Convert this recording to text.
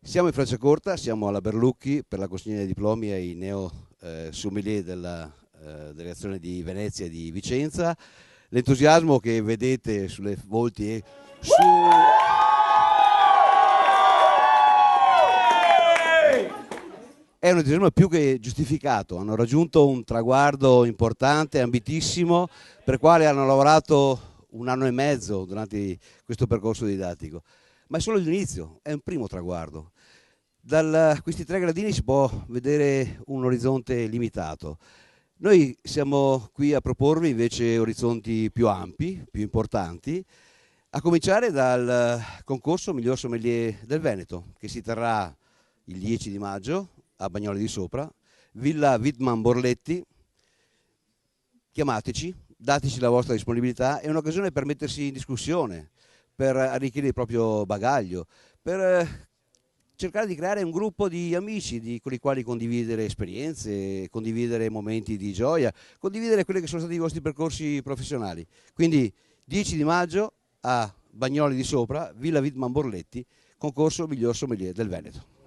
Siamo in Franciacorta, siamo alla Berlucchi per la consegna dei diplomi ai neo sommelier della delegazione di Venezia e di Vicenza. L'entusiasmo che vedete sulle volti e su... È un entusiasmo più che giustificato, hanno raggiunto un traguardo importante, ambitissimo, per il quale hanno lavorato un anno e mezzo durante questo percorso didattico. Ma è solo l'inizio, è un primo traguardo. Da questi 3 gradini si può vedere un orizzonte limitato. Noi siamo qui a proporvi invece orizzonti più ampi, più importanti, a cominciare dal concorso Miglior Sommelier del Veneto, che si terrà il 10 di maggio a Bagnoli di Sopra, Villa Wittmann Borletti. Chiamateci, dateci la vostra disponibilità, è un'occasione per mettersi in discussione, per arricchire il proprio bagaglio, per cercare di creare un gruppo di amici con i quali condividere esperienze, condividere momenti di gioia, condividere quelli che sono stati i vostri percorsi professionali. Quindi 10 di maggio a Bagnoli di Sopra, Villa Wittmann Borletti, concorso Miglior Sommelier del Veneto.